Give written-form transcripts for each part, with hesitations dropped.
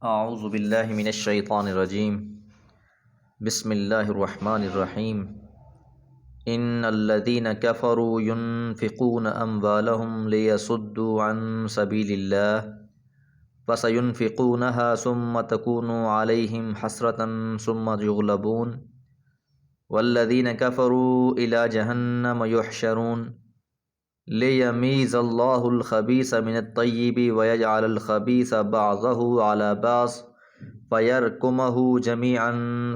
اعوذ باللہ من الشیطان الرجیم بسم اللہ الرحمن الرحیم ان الذین کفروا ينفقون اموالهم لیصدوا عن سبیل اللہ فسينفقونها ثم تكون عليهم حسرة ثم يغلبون والذین کفروا الى جہنم يحشرون لیمیز اللہ الخبیث من الطیب ویجعل الخبیث بعضہ علی بعض فیرکمہ جمیعا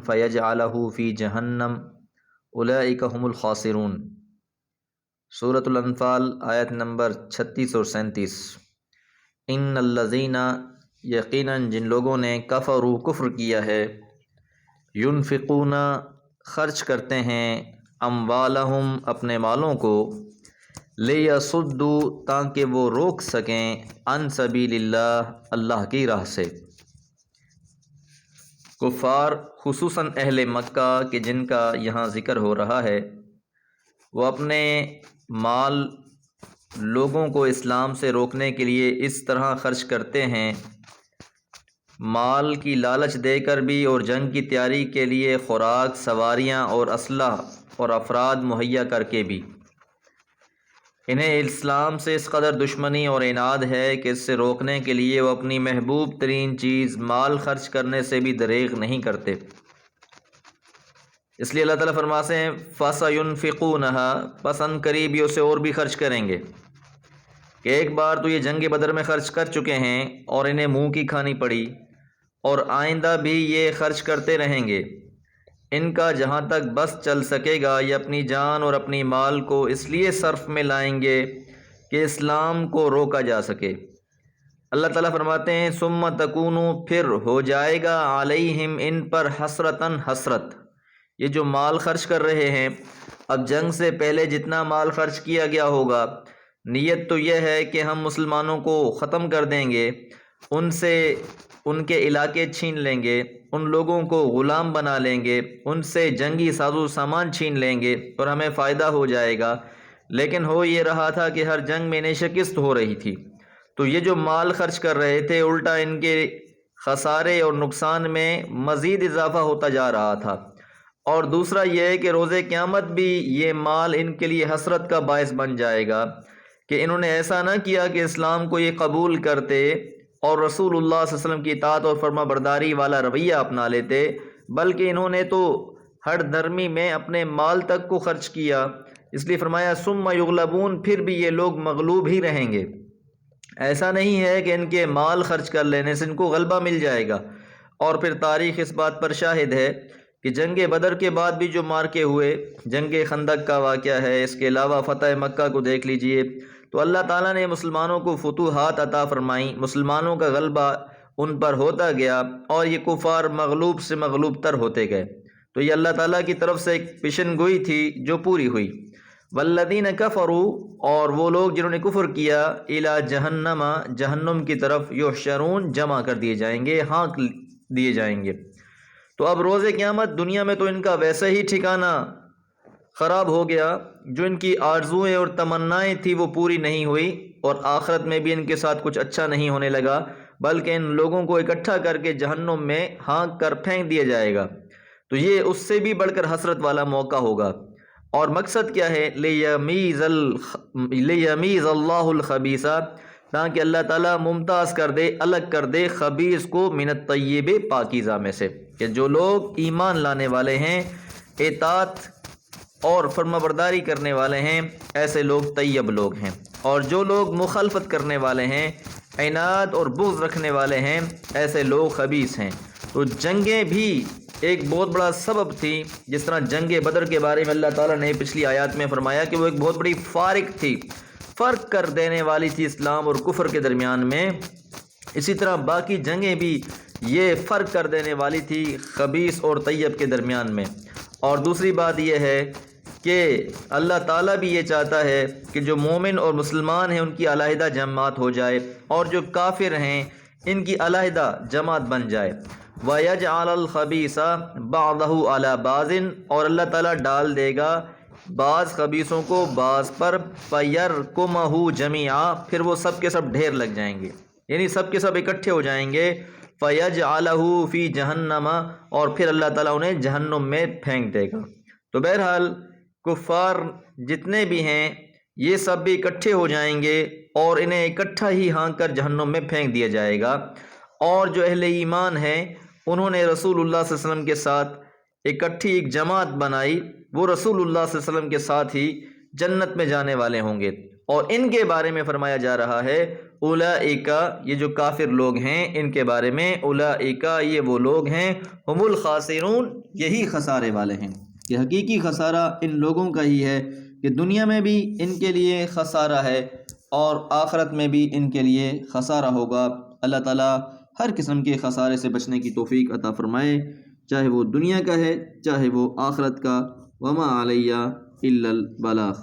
فیجعلہ فی جہنم اولئک هم الخاسرون۔ سورۃ الانفال آیت نمبر 36 اور 37۔ ان الذین، یقیناً جن لوگوں نے کفروا کفر کیا ہے، ینفقون خرچ کرتے ہیں، اموالہم اپنے مالوں کو، لیصدوا تاکہ وہ روک سکیں، عن سبیل اللہ اللہ کی راہ سے۔ کفار خصوصاً اہل مکہ کہ جن کا یہاں ذکر ہو رہا ہے، وہ اپنے مال لوگوں کو اسلام سے روکنے کے لیے اس طرح خرچ کرتے ہیں، مال کی لالچ دے کر بھی اور جنگ کی تیاری کے لیے خوراک، سواریاں اور اسلحہ اور افراد مہیا کر کے بھی۔ انہیں اسلام سے اس قدر دشمنی اور عناد ہے کہ اس سے روکنے کے لیے وہ اپنی محبوب ترین چیز مال خرچ کرنے سے بھی دریغ نہیں کرتے۔ اس لیے اللہ تعالیٰ فرماتے ہیں فَسَيُنْفِقُونَهَا، پس ان قریب یہ اسے اور بھی خرچ کریں گے، کہ ایک بار تو یہ جنگ بدر میں خرچ کر چکے ہیں اور انہیں منہ کی کھانی پڑی، اور آئندہ بھی یہ خرچ کرتے رہیں گے۔ ان کا جہاں تک بس چل سکے گا یہ اپنی جان اور اپنی مال کو اس لیے صرف میں لائیں گے کہ اسلام کو روکا جا سکے۔ اللہ تعالیٰ فرماتے ہیں ثم تکون، پھر ہو جائے گا، علیہم ان پر، حسرتاً حسرت۔ یہ جو مال خرچ کر رہے ہیں، اب جنگ سے پہلے جتنا مال خرچ کیا گیا ہوگا، نیت تو یہ ہے کہ ہم مسلمانوں کو ختم کر دیں گے، ان سے ان کے علاقے چھین لیں گے، ان لوگوں کو غلام بنا لیں گے، ان سے جنگی ساز و سامان چھین لیں گے اور ہمیں فائدہ ہو جائے گا۔ لیکن ہو یہ رہا تھا کہ ہر جنگ میں انہیں شکست ہو رہی تھی، تو یہ جو مال خرچ کر رہے تھے الٹا ان کے خسارے اور نقصان میں مزید اضافہ ہوتا جا رہا تھا۔ اور دوسرا یہ ہے کہ روز قیامت بھی یہ مال ان کے لیے حسرت کا باعث بن جائے گا کہ انہوں نے ایسا نہ کیا کہ اسلام کو یہ قبول کرتے اور رسول اللہ صلی اللہ علیہ وسلم کی اطاعت اور فرما برداری والا رویہ اپنا لیتے، بلکہ انہوں نے تو ہر دھرمی میں اپنے مال تک کو خرچ کیا۔ اس لیے فرمایا ثم یغلبون، پھر بھی یہ لوگ مغلوب ہی رہیں گے۔ ایسا نہیں ہے کہ ان کے مال خرچ کر لینے سے ان کو غلبہ مل جائے گا۔ اور پھر تاریخ اس بات پر شاہد ہے کہ جنگ بدر کے بعد بھی جو مارکے ہوئے، جنگ خندق کا واقعہ ہے، اس کے علاوہ فتح مکہ کو دیکھ لیجئے، تو اللہ تعالیٰ نے مسلمانوں کو فتوحات عطا فرمائیں، مسلمانوں کا غلبہ ان پر ہوتا گیا اور یہ کفار مغلوب سے مغلوب تر ہوتے گئے۔ تو یہ اللہ تعالیٰ کی طرف سے ایک پیشن گوئی تھی جو پوری ہوئی۔ والذین کفروا، اور وہ لوگ جنہوں نے کفر کیا، الی جہنم، جہنم کی طرف، یحشرون، جمع کر دیے جائیں گے، ہانک دیے جائیں گے۔ تو اب روز قیامت دنیا میں تو ان کا ویسے ہی ٹھکانہ خراب ہو گیا، جو ان کی آرزوئیں اور تمنائیں تھی وہ پوری نہیں ہوئی، اور آخرت میں بھی ان کے ساتھ کچھ اچھا نہیں ہونے لگا، بلکہ ان لوگوں کو اکٹھا کر کے جہنم میں ہانک کر پھینک دیا جائے گا۔ تو یہ اس سے بھی بڑھ کر حسرت والا موقع ہوگا۔ اور مقصد کیا ہے؟ لیمیز اللہ الخبیث، تاکہ اللہ تعالیٰ ممتاز کر دے، الگ کر دے خبیث کو من الطیب، پاکیزہ میں سے، کہ جو لوگ ایمان لانے والے ہیں، اطاعت اور فرما برداری کرنے والے ہیں، ایسے لوگ طیب لوگ ہیں، اور جو لوگ مخالفت کرنے والے ہیں، عناد اور بغض رکھنے والے ہیں، ایسے لوگ خبیث ہیں۔ تو جنگیں بھی ایک بہت بڑا سبب تھی، جس طرح جنگ بدر کے بارے میں اللہ تعالیٰ نے پچھلی آیات میں فرمایا کہ وہ ایک بہت بڑی فارق تھی، فرق کر دینے والی تھی اسلام اور کفر کے درمیان میں۔ اسی طرح باقی جنگیں بھی یہ فرق کر دینے والی تھی خبیث اور طیب کے درمیان میں۔ اور دوسری بات یہ ہے کہ اللہ تعالیٰ بھی یہ چاہتا ہے کہ جو مومن اور مسلمان ہیں ان کی علیحدہ جماعت ہو جائے، اور جو کافر ہیں ان کی علیحدہ جماعت بن جائے۔ وَيَجْعَلَ الْخَبِيثَ بَعْضَهُ عَلَى بَعْضٍ، اور اللہ تعالیٰ ڈال دے گا بعض خبیثوں کو بعض پر، فَيَرْكُمَهُ جَمِيعًا، پھر وہ سب کے سب ڈھیر لگ جائیں گے، یعنی سب کے سب اکٹھے ہو جائیں گے، فَيَجْعَلَهُ فِي جَهَنَّمَ، اور پھر اللہ تعالیٰ انہیں جہنم میں پھینک دے گا۔ تو بہرحال کفار جتنے بھی ہیں یہ سب بھی اکٹھے ہو جائیں گے اور انہیں اکٹھا ہی ہانک کر جہنم میں پھینک دیا جائے گا، اور جو اہل ایمان ہیں انہوں نے رسول اللہ صلی اللہ علیہ وسلم کے ساتھ اکٹھی ایک جماعت بنائی، وہ رسول اللہ صلی اللہ علیہ وسلم کے ساتھ ہی جنت میں جانے والے ہوں گے۔ اور ان کے بارے میں فرمایا جا رہا ہے اولئک، یہ جو کافر لوگ ہیں ان کے بارے میں، اولئک یہ وہ لوگ ہیں، ہم الخاسرون یہی خسارے والے ہیں، کہ حقیقی خسارہ ان لوگوں کا ہی ہے کہ دنیا میں بھی ان کے لیے خسارہ ہے اور آخرت میں بھی ان کے لیے خسارہ ہوگا۔ اللہ تعالیٰ ہر قسم کے خسارے سے بچنے کی توفیق عطا فرمائے، چاہے وہ دنیا کا ہے چاہے وہ آخرت کا۔ وما علیہ الا البلاغ۔